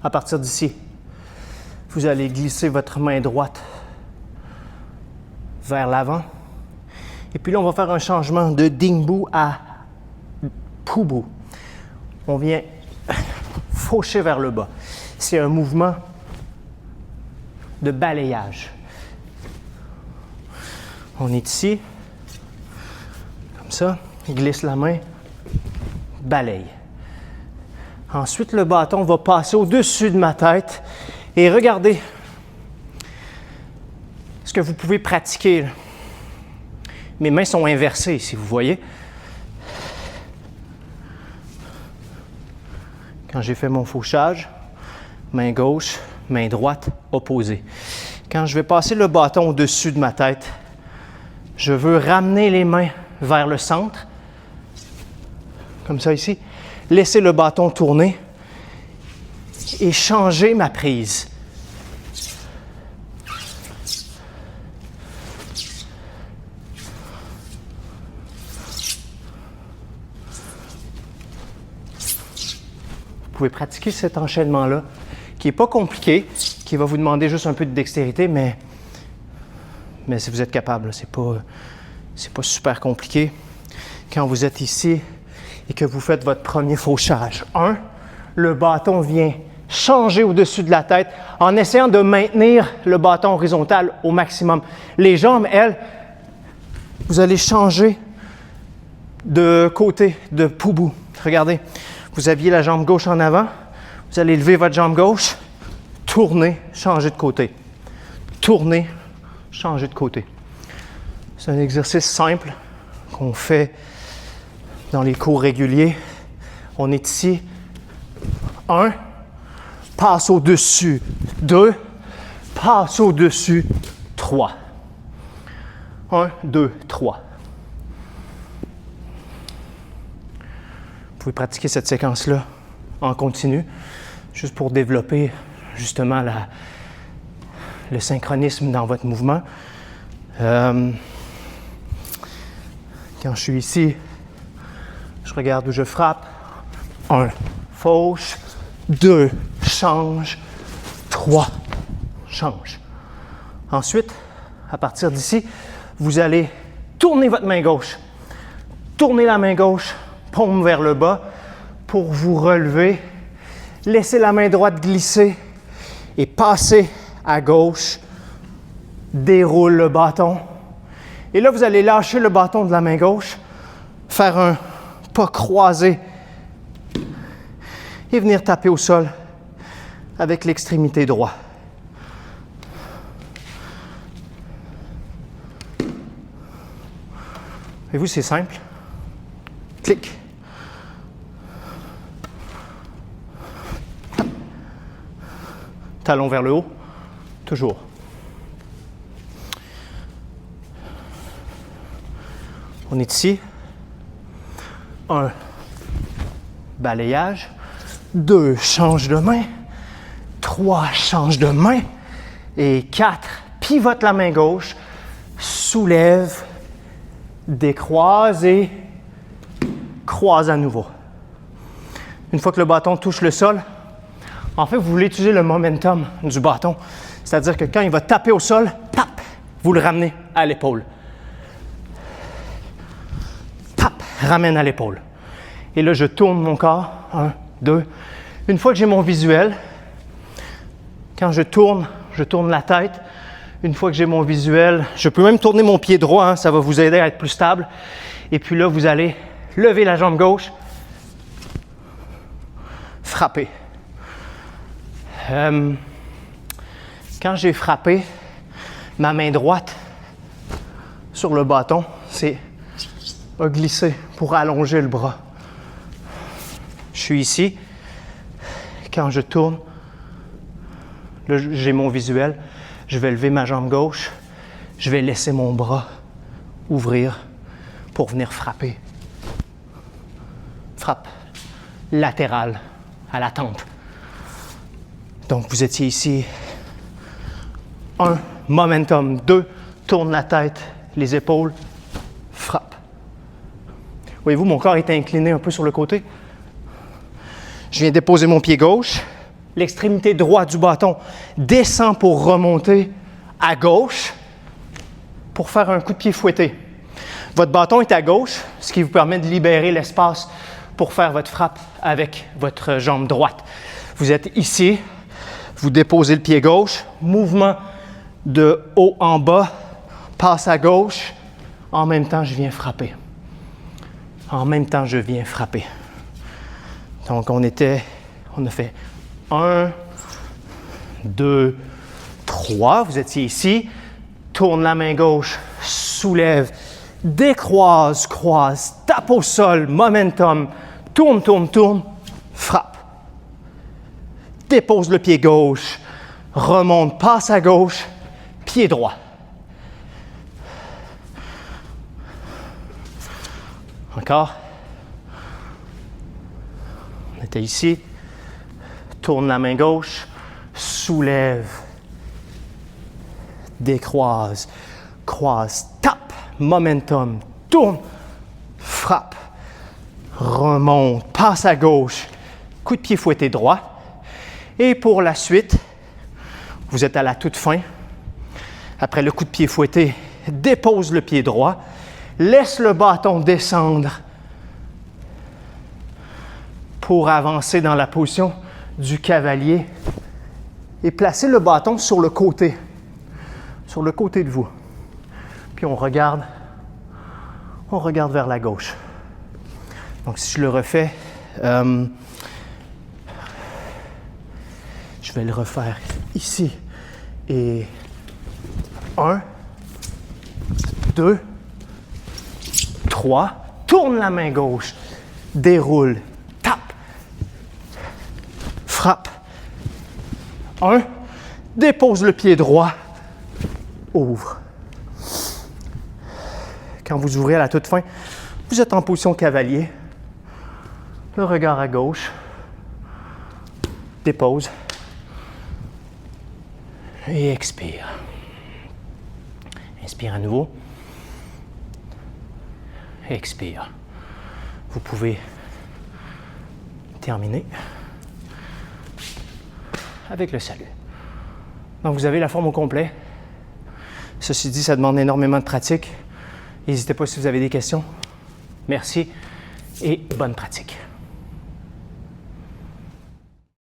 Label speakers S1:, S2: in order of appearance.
S1: À partir d'ici, vous allez glisser votre main droite vers l'avant. Et puis là, on va faire un changement de Dingbu à Pubu. On vient faucher vers le bas. C'est un mouvement de balayage. On est ici, comme ça, glisse la main, balaye. Ensuite, le bâton va passer au-dessus de ma tête et regardez ce que vous pouvez pratiquer. Là. Mes mains sont inversées, si vous voyez. Quand j'ai fait mon fauchage, main gauche, main droite, opposée. Quand je vais passer le bâton au-dessus de ma tête, je veux ramener les mains vers le centre, comme ça ici, laisser le bâton tourner et changer ma prise. Vous pouvez pratiquer cet enchaînement-là, qui n'est pas compliqué, qui va vous demander juste un peu de dextérité, mais si vous êtes capable, c'est pas super compliqué. Quand vous êtes ici et que vous faites votre premier fauchage. 1, le bâton vient changer au-dessus de la tête en essayant de maintenir le bâton horizontal au maximum. Les jambes, elles, vous allez changer de côté de Pubu. Regardez, vous aviez la jambe gauche en avant, vous allez lever votre jambe gauche, tourner, changer de côté. Tourner, changer de côté. C'est un exercice simple qu'on fait dans les cours réguliers. On est ici. 1, passe au-dessus. 2, passe au-dessus. 3. 1, 2, 3. Vous pouvez pratiquer cette séquence-là en continu, juste pour développer justement le synchronisme dans votre mouvement. Quand je suis ici, je regarde où je frappe. 1, fauche. 2, change. 3, change. Ensuite, à partir d'ici, vous allez tourner votre main gauche. Tournez la main gauche, paume vers le bas, pour vous relever. Laissez la main droite glisser et passer à gauche. Déroule le bâton. Et là, vous allez lâcher le bâton de la main gauche, faire un pas croisé et venir taper au sol avec l'extrémité droite. Voyez-vous, c'est simple. Clic. Talon vers le haut, toujours. On est ici. 1, balayage. 2, change de main. 3, change de main. Et 4, pivote la main gauche, soulève, décroise et croise à nouveau. Une fois que le bâton touche le sol, en fait, vous voulez utiliser le momentum du bâton. C'est-à-dire que quand il va taper au sol, tap, vous le ramenez à l'épaule. Tap, ramène à l'épaule. Et là, je tourne mon corps. 1, 2. Une fois que j'ai mon visuel, quand je tourne la tête. Une fois que j'ai mon visuel, je peux même tourner mon pied droit, hein, ça va vous aider à être plus stable. Et puis là, vous allez lever la jambe gauche, frapper. Quand j'ai frappé, ma main droite sur le bâton, a glissé pour allonger le bras. Je suis ici. Quand je tourne, là, j'ai mon visuel. Je vais lever ma jambe gauche. Je vais laisser mon bras ouvrir pour venir frapper. Frappe latérale à la tempe. Donc, vous étiez ici. 1, momentum. 2, tourne la tête, les épaules, frappe. Voyez-vous, mon corps est incliné un peu sur le côté. Je viens déposer mon pied gauche. l'extrémité droite du bâton descend pour remonter à gauche pour faire un coup de pied fouetté. Votre bâton est à gauche, ce qui vous permet de libérer l'espace pour faire votre frappe avec votre jambe droite. Vous êtes ici, vous déposez le pied gauche, mouvement de haut en bas, passe à gauche, en même temps je viens frapper. En même temps je viens frapper. Donc on a fait 1, 2, 3, vous étiez ici, tourne la main gauche, soulève, décroise, croise, tape au sol, momentum, tourne, tourne, tourne, frappe. Dépose le pied gauche, remonte, passe à gauche, pied droit. Encore. On était ici, tourne la main gauche, soulève, décroise, croise, tape, momentum, tourne, frappe, remonte, passe à gauche, coup de pied fouetté droit. Et pour la suite, vous êtes à la toute fin. Après le coup de pied fouetté, dépose le pied droit, laisse le bâton descendre pour avancer dans la position du cavalier et placer le bâton sur le côté de vous. Puis on regarde vers la gauche. Donc si je le refais, je vais le refaire ici. Et 1, 2, 3, tourne la main gauche, déroule, tape, frappe. 1, dépose le pied droit, ouvre. Quand vous ouvrez à la toute fin, vous êtes en position cavalier. Le regard à gauche, dépose et expire. Inspire à nouveau. Expire. Vous pouvez terminer avec le salut. Donc, vous avez la forme au complet. Ceci dit, ça demande énormément de pratique. N'hésitez pas si vous avez des questions. Merci et bonne pratique.